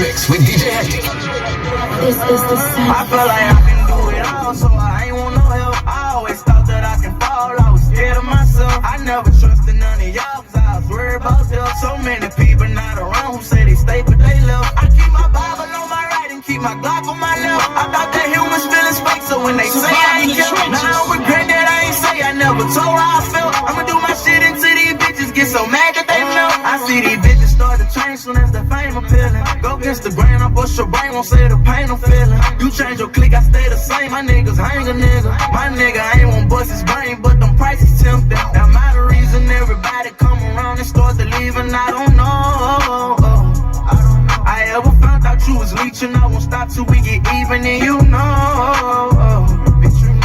mix with DJ Hectic. This is the sound. I feel like I can do it all, so I ain't want no help. I always thought that I can fall, I was scared of myself. I never trusted none of y'all, cause I was worried about help. So many people not around who say they stay, but they left. I keep my Bible on my right and keep my Glock on my left. I thought that humans feelings fake, so when they say I ain't killed, now I regret that I ain't say I never told how I felt. I'ma do my shit until these bitches get so mad that they melt. I see these bitches start to change soon as the fame appealing. Go against the grain, I bust your brain, won't say the pain I'm feeling. You change your clique, I stay the same. My niggas hang a nigga. My nigga ain't won't bust his brain, but them prices tempting. That my the reason everybody come around and start to leave, and I don't know. I ever found out you was leeching, I won't stop till we get even, and you know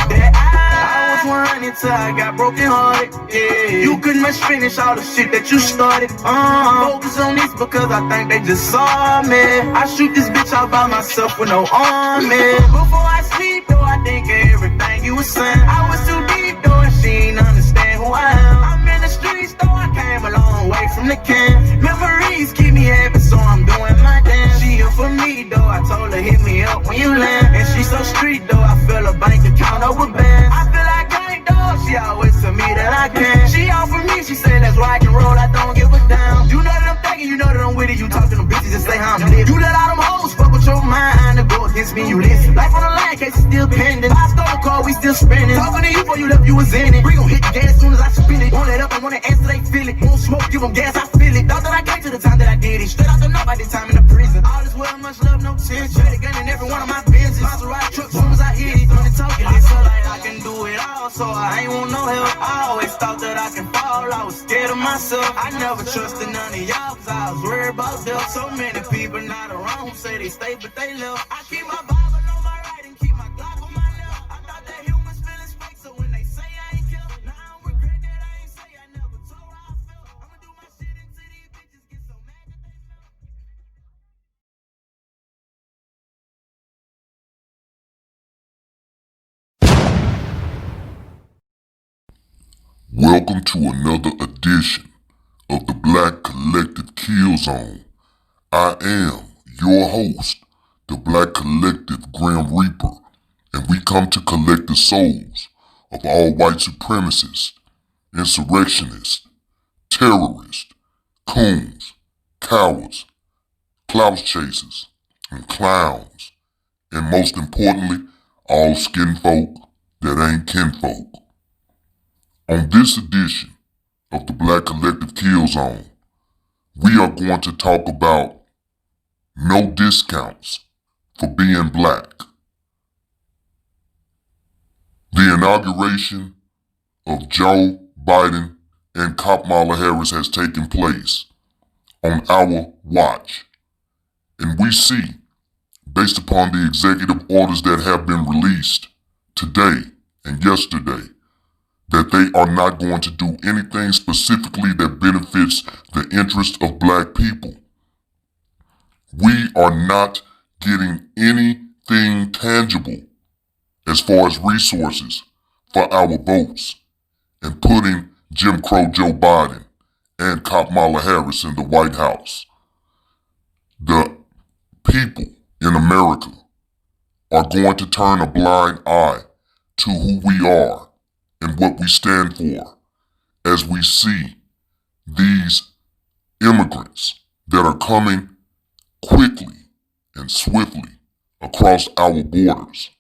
that I was 100 till I got broken hearted. Yeah, you couldn't much finish all the shit that you started. Focus on this because I think they just saw me. I shoot this bitch out by myself with no army. Before I sleep though, I think of everything you was saying. I was too deep though, and she ain't understand who I am. I'm in the streets though, I came a long way from the can. Memories keep me happy, so I'm doing my dance. She here for me though, I told her hit me up when you land. And she so street though, I fill her bank account up with bands. I feel like I ain't dog, she always tell me that I can. She all for me, she say that's rock and roll, I don't give a damn. You know that I'm thinking, you know that I'm with it. You talk to them bitches and say how I'm lit. You let all them hoes fuck with your mind to go against me, you listen. Life on the line, case it's still pending. I stole the car, we still spinning. Talking to you before you left, you was in it. We gon' hit the gas as soon as I spin it. Won't let up, I wanna answer, they feel it. Won't smoke, give them gas, I feel it. Thought that I came to the time that I did it. Straight out the north, by this time in the prison. All this well, much love, no tension. Straight a gun in every one of my business. Maserati truck, soon as I hit it. When they talking, I feel like I can do it all, so I ain't want no help. I always thought that I can fall, I was scared of myself. I never trusted none of y'all, cause I was worried about them. So many people not around who say they stay, but they left. I keep my Bible on my right and keep my Glock on my left. I thought that humans feelings fake, so when they say I ain't killed, now I don't regret that I ain't say I never told how I felt. I'ma do my shit until these bitches get so mad that they melt. Welcome to another edition of the Black Collective Kill Zone. I am your host, the Black Collective Grim Reaper, and we come to collect the souls of all white supremacists, insurrectionists, terrorists, coons, cowards, clout chasers, and clowns, and most importantly, all skin folk that ain't kinfolk. On this edition of the Black Collective Kill Zone, we are going to talk about no discounts for being black. The inauguration of Joe Biden and Kamala Harris has taken place on our watch. And we see, based upon the executive orders that have been released today and yesterday, that they are not going to do anything specifically that benefits the interests of black people. We are not getting anything tangible as far as resources for our votes and putting Jim Crow Joe Biden and Kamala Harris in the White House. The people in America are going to turn a blind eye to who we are and what we stand for as we see these immigrants that are coming quickly and swiftly across our borders.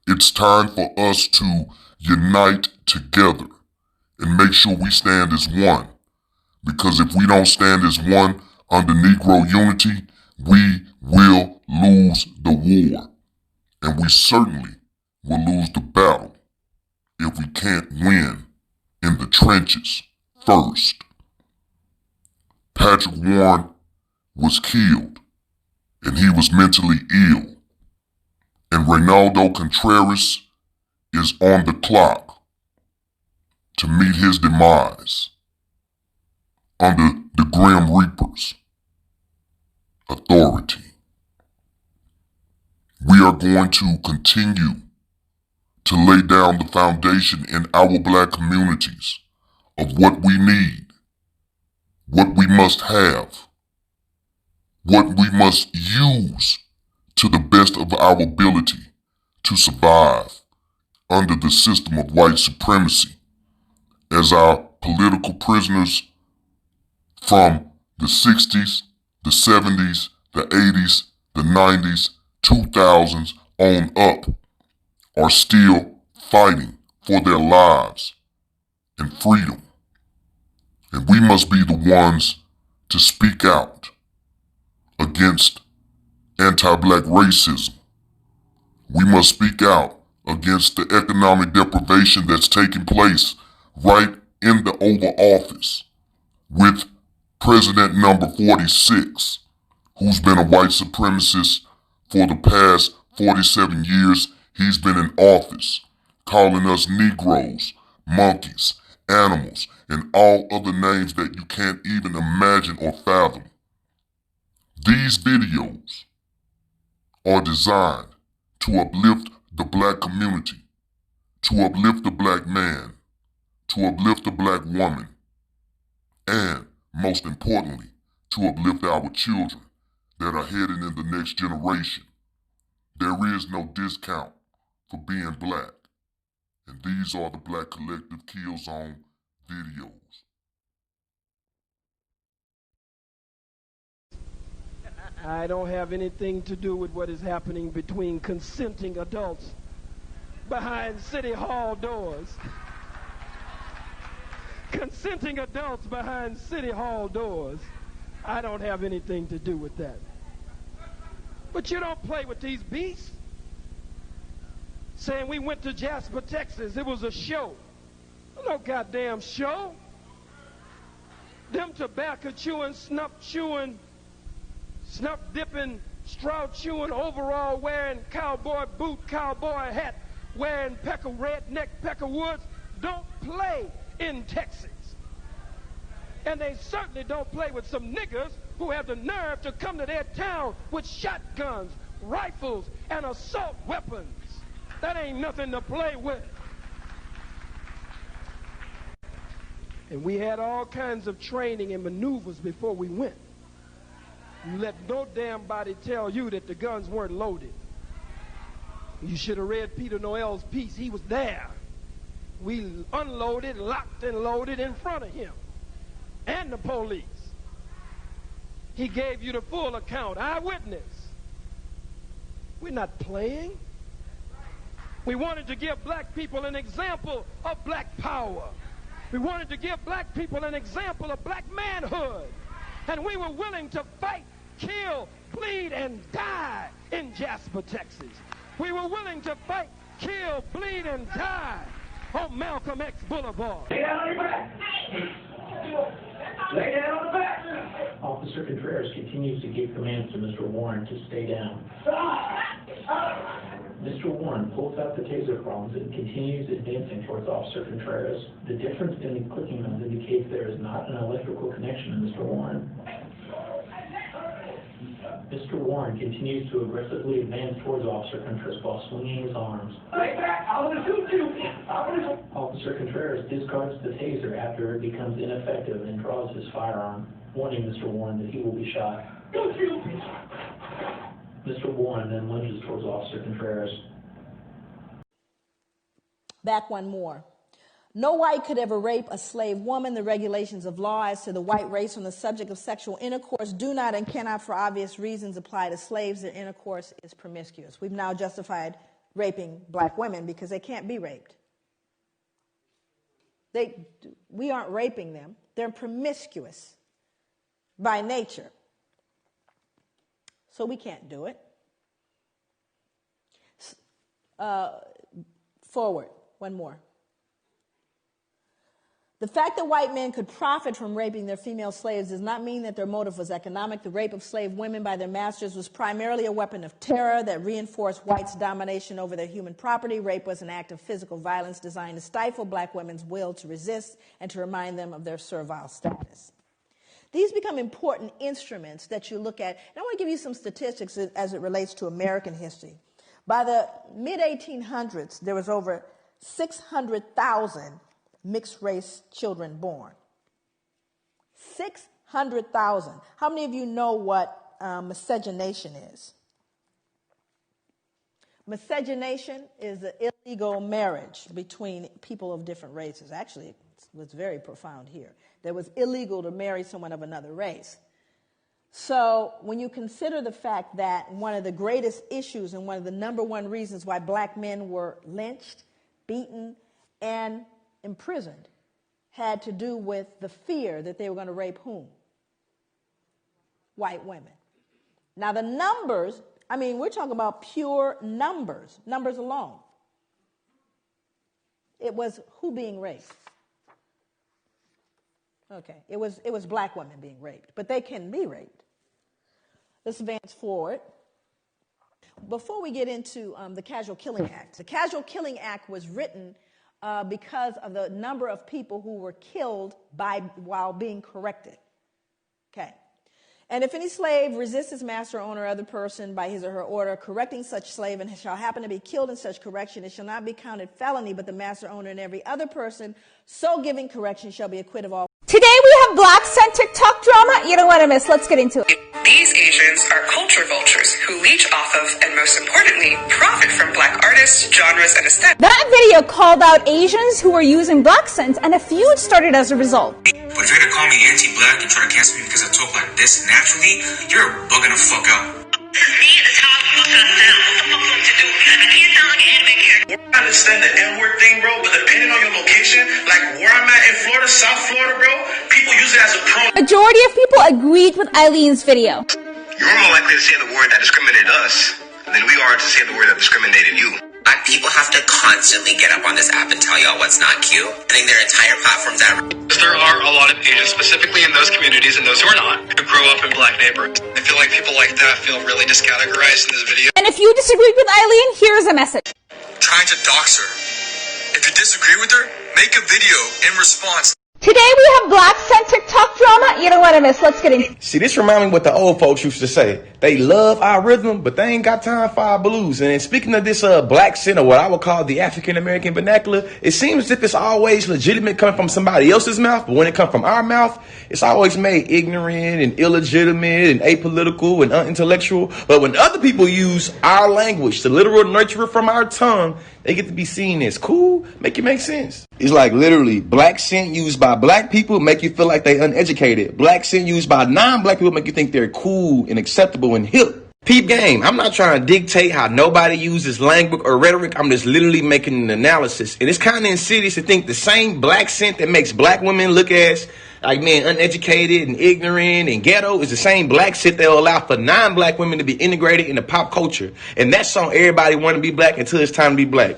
It's time for us to unite together and make sure we stand as one, because if we don't stand as one under Negro unity, we will lose the war, and we certainly will lose the battle if we can't win in the trenches first. Patrick Warren was killed, and he was mentally ill. And Reynaldo Contreras is on the clock to meet his demise under the Grim Reaper's authority. We are going to continue to lay down the foundation in our black communities of what we need, what we must have, what we must use to the best of our ability to survive under the system of white supremacy as our political prisoners from the 60s, the 70s, the 80s, the 90s, 2000s on up are still fighting for their lives and freedom. And we must be the ones to speak out against anti-black racism. We must speak out against the economic deprivation that's taking place right in the Oval Office with President number 46, who's been a white supremacist for the past 47 years. He's been in office, calling us Negroes, monkeys, animals, and all other names that you can't even imagine or fathom. These videos are designed to uplift the black community, to uplift the black man, to uplift the black woman, and most importantly, to uplift our children that are headed in the next generation. There is no discount for being black. And these are the Black Collective Kill Zone videos. I don't have anything to do with what is happening between consenting adults behind City Hall doors. Consenting adults behind City Hall doors. I don't have anything to do with that. But you don't play with these beasts. Saying we went to Jasper, Texas. It was a show. No goddamn show. Them tobacco chewing, snuff chewing, snuff dipping, straw chewing, overall wearing, cowboy boot, cowboy hat, wearing redneck Pecker Woods don't play in Texas. And they certainly don't play with some niggas who have the nerve to come to their town with shotguns, rifles, and assault weapons. That ain't nothing to play with. And we had all kinds of training and maneuvers before we went. You let no damn body tell you that the guns weren't loaded. You should have read Peter Noel's piece. He was there. We unloaded, locked, and loaded in front of him and the police. He gave you the full account, eyewitness. We're not playing. We wanted to give black people an example of black power. We wanted to give black people an example of black manhood. And we were willing to fight, kill, bleed, and die in Jasper, Texas. We were willing to fight, kill, bleed, and die on Malcolm X Boulevard. Lay down on your back. Lay down on the back. Officer Contreras continues to give commands to Mr. Warren to stay down. Mr. Warren pulls out the taser prongs and continues advancing towards Officer Contreras. The difference in the clicking noise indicates there is not an electrical connection to Mr. Warren. Mr. Warren continues to aggressively advance towards Officer Contreras while swinging his arms. Lay back! I'm going to shoot you! Officer Contreras discards the taser after it becomes ineffective and draws his firearm, warning Mr. Warren that he will be shot. Don't shoot! Mr. Warren then lunges towards Officer Contreras. Back one more. No white could ever rape a slave woman. The regulations of law as to the white race on the subject of sexual intercourse do not and cannot, for obvious reasons, apply to slaves. Their intercourse is promiscuous. We've now justified raping black women because they can't be raped. We aren't raping them. They're promiscuous by nature. So we can't do it. Forward, one more. The fact that white men could profit from raping their female slaves does not mean that their motive was economic. The rape of slave women by their masters was primarily a weapon of terror that reinforced whites' domination over their human property. Rape was an act of physical violence designed to stifle black women's will to resist and to remind them of their servile status. These become important instruments that you look at. And I want to give you some statistics as it relates to American history. By the mid-1800s, there was over 600,000 mixed-race children born. 600,000. How many of you know what miscegenation is. Miscegenation is an illegal marriage between people of different races. Actually, it was very profound here. That it was illegal to marry someone of another race. So when you consider the fact that one of the greatest issues and one of the number one reasons why black men were lynched, beaten, and imprisoned had to do with the fear that they were going to rape whom? White women. Now the numbers, I mean, we're talking about pure numbers alone. It was who being raped? Okay, it was black women being raped, but they can be raped. Let's advance forward. Before we get into the Casual Killing Act, the Casual Killing Act was written because of the number of people who were killed while being corrected. Okay. And if any slave resists his master, owner, or other person by his or her order, correcting such slave, and shall happen to be killed in such correction, it shall not be counted felony, but the master, owner, and every other person so giving correction shall be acquitted of all. Today we have black-centric talk drama you don't want to miss. Let's get into it. These Asians are culture vultures who leech off of, and most importantly, profit from black artists, genres, and aesthetics. That video called out Asians who were using black scent, and a feud started as a result. But if you're gonna call me anti-black and try to cancel me because I talk like this naturally, you're bugging the fuck out. This is me, the top supposed to sound. What the fuck am I to do? I can't sound like an anime character. I understand the N-word thing, bro, but depending on your location, like where I'm at in Florida, South Florida, bro, people use it as a pronoun. Majority of people agreed with Eileen's video. You're more likely to say the word that discriminated us than we are to say the word that discriminated you. Black people have to constantly get up on this app and tell y'all what's not cute. I think their entire platforms at there are a lot of Asians, specifically in those communities and those who are not, who grow up in black neighborhoods. I feel like people like that feel really discategorized in this video. And if you disagreed with Eileen, here's a message. Trying to dox her. If you disagree with her, make a video in response. Today we have black-centric talk drama you don't want to miss. Let's get into it. See, this reminds me what the old folks used to say. They love our rhythm, but they ain't got time for our blues. And speaking of this black sin, or what I would call the African-American vernacular, it seems as if it's always legitimate coming from somebody else's mouth, but when it comes from our mouth, it's always made ignorant and illegitimate and apolitical and unintellectual. But when other people use our language, the literal nurturer from our tongue, they get to be seen as cool, make it make sense. It's like literally black sin used by black people make you feel like they uneducated. Black sin used by non-black people make you think they're cool and acceptable and hip. Peep game. I'm not trying to dictate how nobody uses language or rhetoric. I'm just literally making an analysis. And it's kind of insidious to think the same black scent that makes black women look as like men uneducated and ignorant and ghetto is the same black scent that will allow for non-black women to be integrated into pop culture. And that's on everybody want to be black until it's time to be black.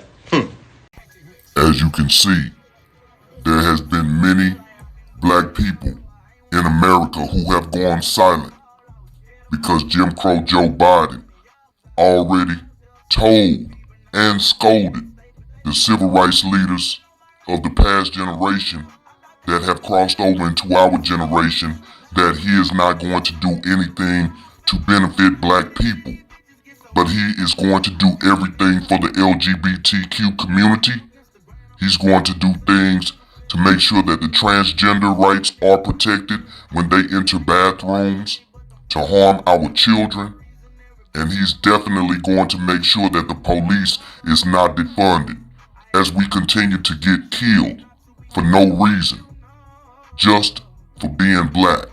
As you can see, there has been many black people in America who have gone silent because Jim Crow Joe Biden already told and scolded the civil rights leaders of the past generation that have crossed over into our generation that he is not going to do anything to benefit black people, but he is going to do everything for the LGBTQ community. He's going to do things to make sure that the transgender rights are protected when they enter bathrooms, to harm our children, and he's definitely going to make sure that the police is not defunded as we continue to get killed for no reason, just for being black.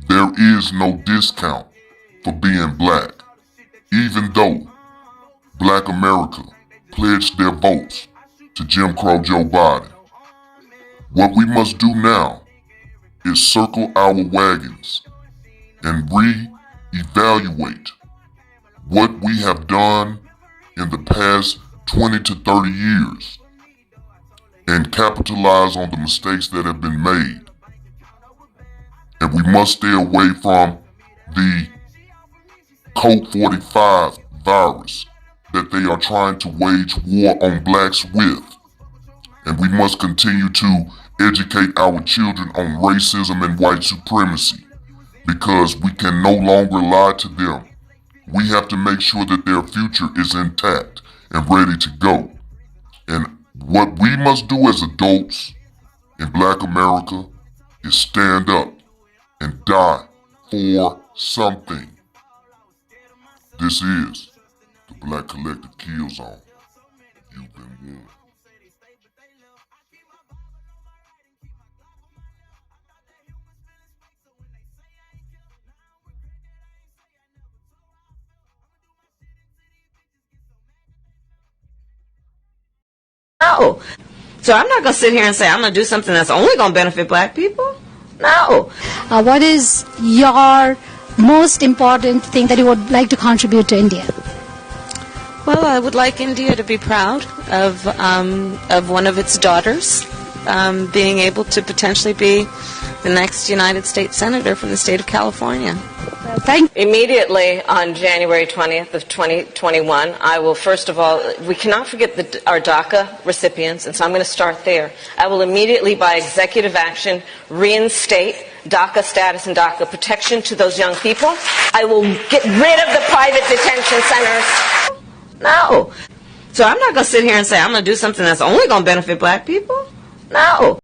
There is no discount for being black, even though Black America pledged their votes to Jim Crow Joe Biden. What we must do now is circle our wagons and re-evaluate what we have done in the past 20 to 30 years and capitalize on the mistakes that have been made. And we must stay away from the Code 45 virus that they are trying to wage war on blacks with. And we must continue to educate our children on racism and white supremacy, because we can no longer lie to them. We have to make sure that their future is intact and ready to go. And what we must do as adults in Black America is stand up and die for something. This is the Black Collective Kill Zone. You've been warned. No. So I'm not going to sit here and say I'm going to do something that's only going to benefit black people. No. What is your most important thing that you would like to contribute to India? Well, I would like India to be proud of one of its daughters being able to potentially be the next United States Senator from the state of California. Immediately on January 20th of 2021, I will first of all, we cannot forget our DACA recipients, and so I'm going to start there. I will immediately, by executive action, reinstate DACA status and DACA protection to those young people. I will get rid of the private detention centers. No. So I'm not going to sit here and say I'm going to do something that's only going to benefit black people. No.